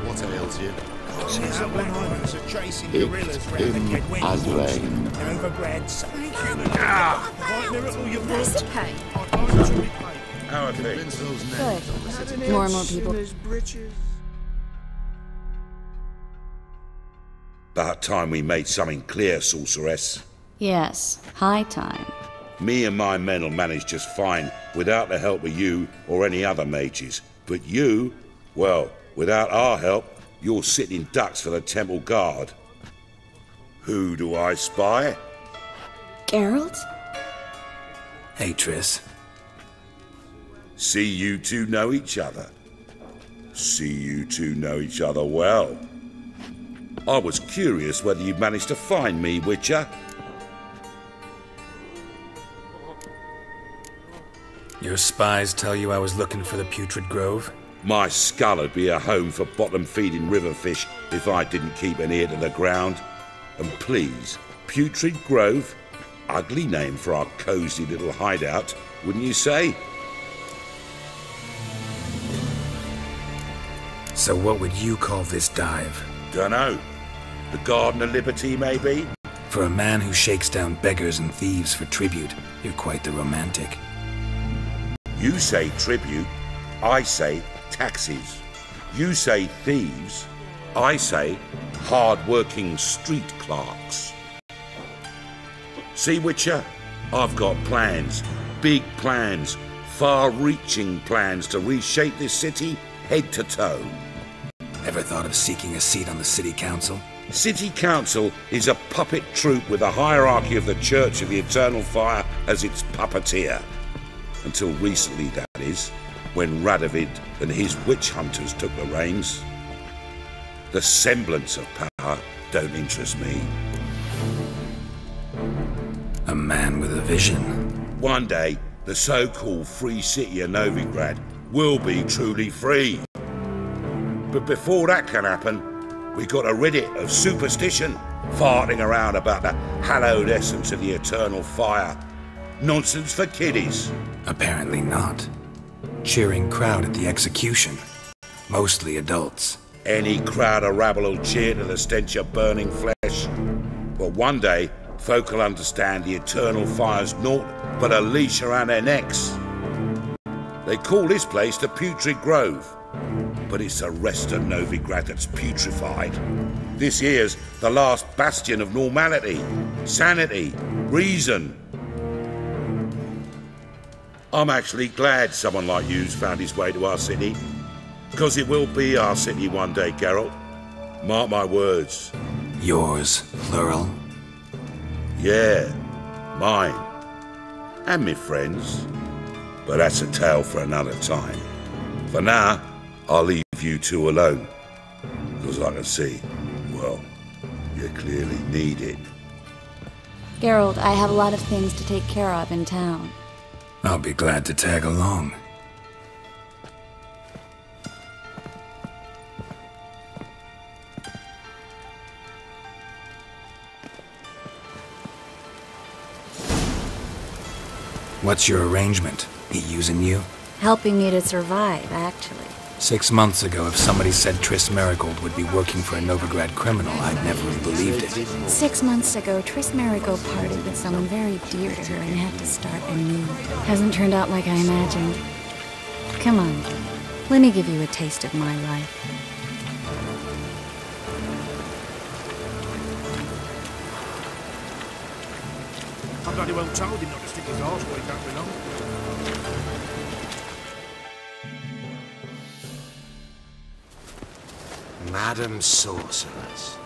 What ails you? Islands are chasing gorillas around the Kedwin. Novigrad, thank you. That's okay. How are things? Good. More and more people. About time we made something clear, sorceress. Yes, high time. Me and my men will manage just fine without the help of you or any other mages. But you, well, without our help, you're sitting ducks for the temple guard. Who do I spy? Geralt? Hey, Triss. See you two know each other. See you two know each other well. I was curious whether you'd managed to find me, Witcher. Your spies tell you I was looking for the Putrid Grove? My skull would be a home for bottom-feeding river fish if I didn't keep an ear to the ground. And please, Putrid Grove? Ugly name for our cosy little hideout, wouldn't you say? So what would you call this dive? Dunno. The Garden of Liberty, maybe? For a man who shakes down beggars and thieves for tribute, you're quite the romantic. You say tribute, I say taxes. You say thieves, I say hard-working street clerks. See, Witcher? I've got plans, big plans, far-reaching plans to reshape this city head to toe. Ever thought of seeking a seat on the city council? City Council is a puppet troupe with a hierarchy of the Church of the Eternal Fire as its puppeteer. Until recently, that is, when Radovid and his witch hunters took the reins. The semblance of power don't interest me. A man with a vision. One day, the so-called free city of Novigrad will be truly free. But before that can happen, we got rid of superstition, farting around about the hallowed essence of the eternal fire. Nonsense for kiddies. Apparently not. Cheering crowd at the execution. Mostly adults. Any crowd of rabble will cheer to the stench of burning flesh. But one day, folk will understand the eternal fire's naught but a leash around their necks. They call this place the Putrid Grove. But it's the rest of Novigrad that's putrefied. This here's the last bastion of normality, sanity, reason. I'm actually glad someone like you's found his way to our city. Because it will be our city one day, Geralt. Mark my words. Yours, plural? Yeah, mine. And me friends. But that's a tale for another time. For now, I'll leave you two alone. Because I can see, well, you clearly need it. Geralt, I have a lot of things to take care of in town. I'll be glad to tag along. What's your arrangement? He using you? Helping me to survive, actually. 6 months ago, if somebody said TRISS Merigold would be working for a Novigrad criminal, I'd never have believed it. 6 months ago, TRISS Merigold parted with someone very dear to her and had to start anew. Hasn't turned out like I imagined. Come on, let me give you a taste of my life. I'm bloody well told him not to stick his arse where he don't belong. Madam Sorceress.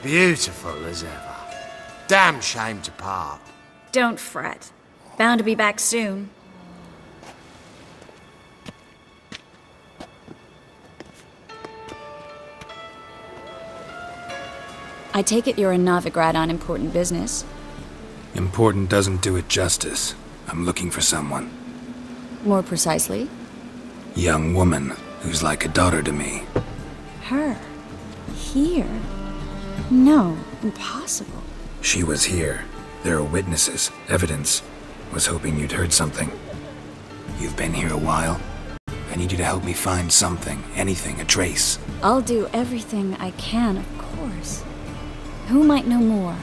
Beautiful as ever. Damn shame to part. Don't fret. Bound to be back soon. I take it you're in Novigrad on important business. Important doesn't do it justice. I'm looking for someone. More precisely? Young woman who's like a daughter to me. Her? Here? No, impossible. She was here. There are witnesses, evidence. Was hoping you'd heard something. You've been here a while? I need you to help me find something, anything, a trace. I'll do everything I can, of course. Who might know more?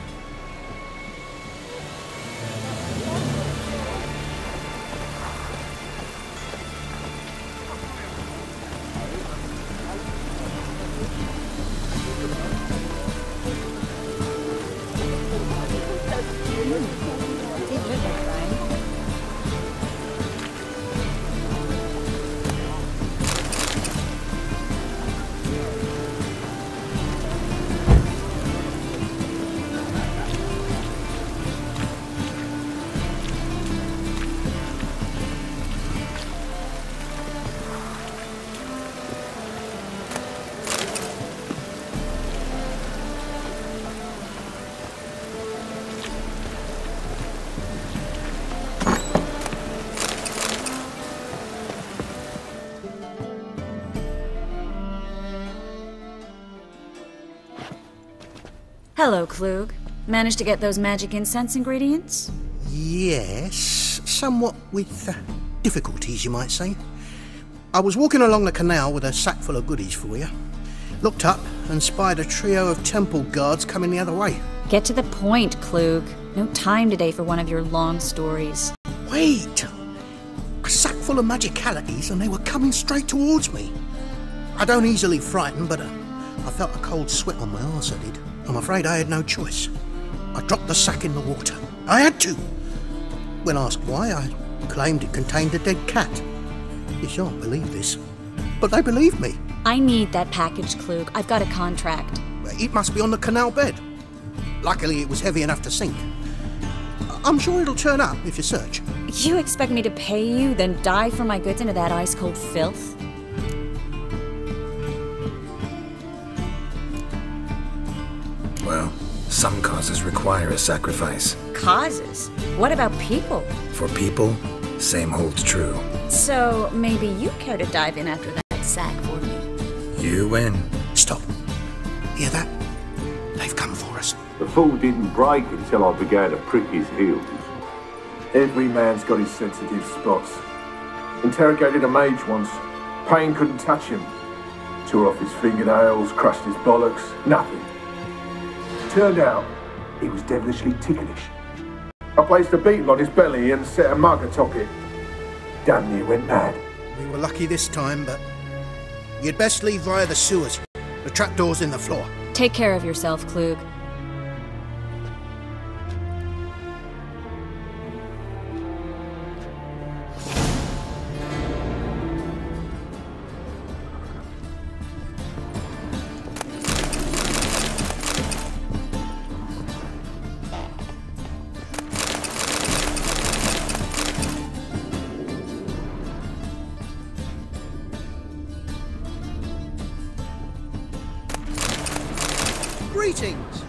Hello, Klug. Managed to get those magic incense ingredients? Yes, somewhat with difficulties, you might say. I was walking along the canal with a sack full of goodies for you. Looked up and spied a trio of temple guards coming the other way. Get to the point, Klug. No time today for one of your long stories. Wait! A sack full of magicalities and they were coming straight towards me. I don't easily frighten, but I felt a cold sweat on my arse, I did. I'm afraid I had no choice. I dropped the sack in the water. I had to. When asked why, I claimed it contained a dead cat. You shan't believe this, but they believed me. I need that package, Klug. I've got a contract. It must be on the canal bed. Luckily, it was heavy enough to sink. I'm sure it'll turn up if you search. You expect me to pay you, then dive for my goods into that ice-cold filth? Well, some causes require a sacrifice. Causes? What about people? For people, same holds true. So, maybe you care to dive in after that sack for me? You win. Stop. Hear that? They've come for us. The fall didn't break until I began to prick his heels. Every man's got his sensitive spots. Interrogated a mage once. Pain couldn't touch him. Tore off his fingernails, crushed his bollocks, nothing. Turned out, he was devilishly ticklish. I placed a beetle on his belly and set a mug atop it. Damn near went mad. We were lucky this time, but you'd best leave via the sewers. The trapdoor's in the floor. Take care of yourself, Klug. Greetings!